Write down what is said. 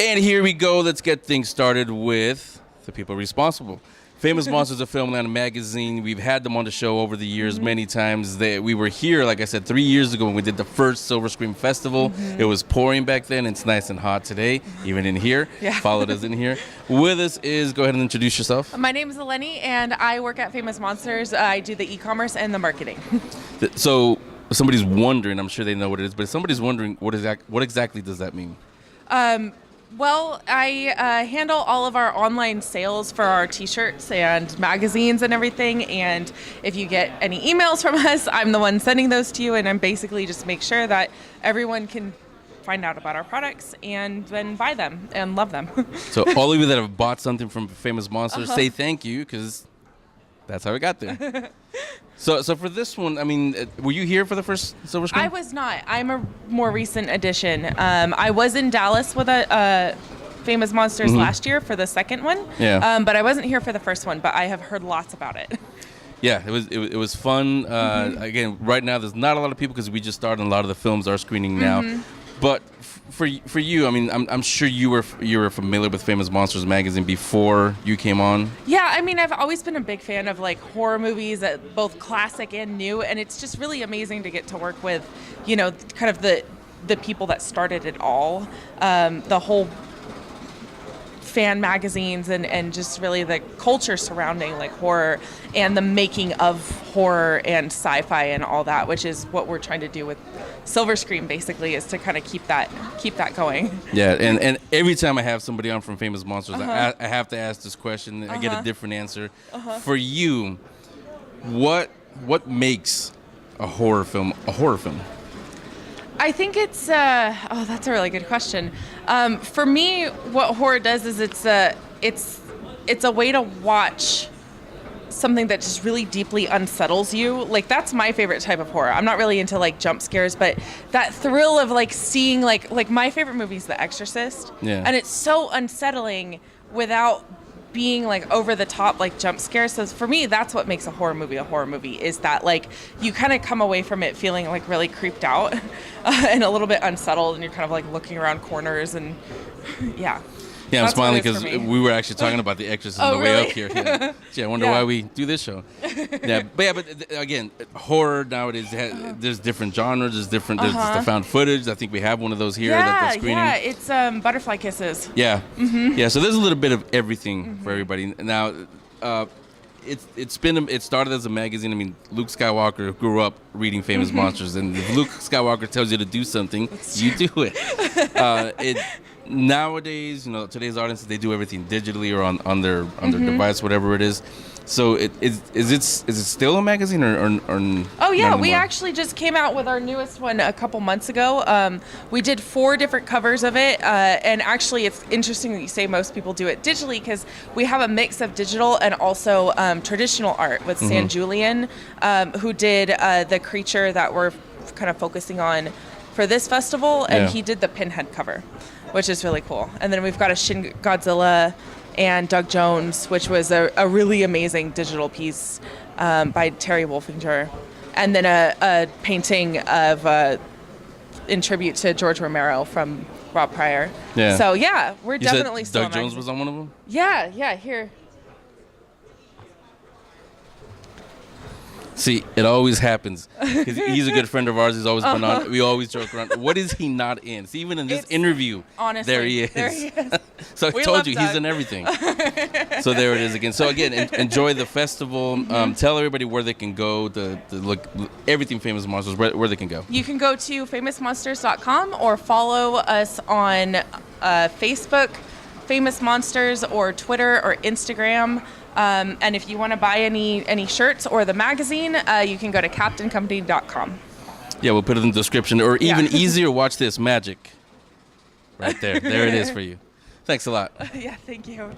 And here we go. Let's get things started with the people responsible. Famous Monsters of Filmland magazine. We've had them on the show over the years many times. We were here, like I said, 3 years ago when we did the first Silver Screen Festival. It was pouring back then. It's nice and hot today, even in here. Yeah. Followed us in here. With us is, go ahead and introduce yourself. My name is Eleni, and I work at Famous Monsters. I do the e-commerce and the marketing. So somebody's wondering, I'm sure they know what it is, but if somebody's wondering, what exactly does that mean? Well, I handle all of our online sales for our t-shirts and magazines and everything. And if you get any emails from us, I'm the one sending those to you. And I'm basically just make sure that everyone can find out about our products and then buy them and love them. So all of you that have bought something from Famous Monsters, say thank you, because that's how we got there. So for this one, I mean, were you here for the first Silver Screen? I was not. I'm a more recent addition. I was in Dallas with a Famous Monsters last year for the second one. Yeah. But I wasn't here for the first one, but I have heard lots about it. Yeah, it was fun. Again, right now there's not a lot of people because we just started. A lot of the films are screening now. But for you, I mean, I'm sure you were familiar with Famous Monsters magazine before you came on. Yeah, I mean, I've always been a big fan of like horror movies, both classic and new, and it's just really amazing to get to work with, you know, kind of the people that started it all, the whole fan magazines and just really the culture surrounding like horror and the making of horror and sci-fi and all that, which is what we're trying to do with Silver Screen basically, is to kind of keep that going. Yeah, and every time I have somebody on from Famous Monsters, I have to ask this question. I get a different answer. For you, what makes a horror film a horror film? I think it's that's a really good question. For me, what horror does is it's a way to watch something that just really deeply unsettles you. Like, that's my favorite type of horror. I'm not really into like jump scares, but that thrill of like seeing like my favorite movie is The Exorcist. Yeah. And it's so unsettling without being like over the top like jump scares. So for me, that's what makes a horror movie is that like you kind of come away from it feeling like really creeped out and a little bit unsettled, and you're kind of like looking around corners and yeah. Yeah, I'm That's smiling what it is because for me. we were actually talking about The Exorcist on Oh, the way really? up here. Yeah. Gee, I wonder why we do this show. But again, horror nowadays, there's different genres. There's the found footage. I think we have one of those here that's screening. Yeah, it's Butterfly Kisses. Yeah, yeah. So there's a little bit of everything for everybody. Now, it started as a magazine. I mean, Luke Skywalker grew up reading Famous Monsters, and if Luke Skywalker tells you to do something, you do it. Nowadays, you know, today's audiences, they do everything digitally or on their device, whatever it is. So is it still a magazine or Oh yeah, not we anymore? actually just came out with our newest one a couple months ago. We did 4 different covers of it, and actually it's interesting that you say most people do it digitally, because we have a mix of digital and also traditional art with San Julian, who did the creature that we're kind of focusing on for this festival, and he did the Pinhead cover, which is really cool. And then we've got a Shin Godzilla and Doug Jones, which was a really amazing digital piece by Terry Wolfinger. And then a painting of in tribute to George Romero from Rob Pryor. Yeah. So yeah, we're You definitely said still Doug a Jones magazine. was on one of them? Yeah, here. See, it always happens. 'Cause he's a good friend of ours. He's always been on. We always joke around. What is he not in? See, even in this interview, honestly, there he is. there he is. So I We told love you, he's Doug. in everything. So there it is again. So again, enjoy the festival. Tell everybody where they can go to look everything Famous Monsters, where they can go. You can go to famousmonsters.com or follow us on Facebook, Famous Monsters, or Twitter or Instagram. And if you want to buy any shirts or the magazine, you can go to captaincompany.com. Yeah, we'll put it in the description. Or even Yeah. easier, watch this magic. Right there. There it is for you. Thanks a lot. Yeah, thank you.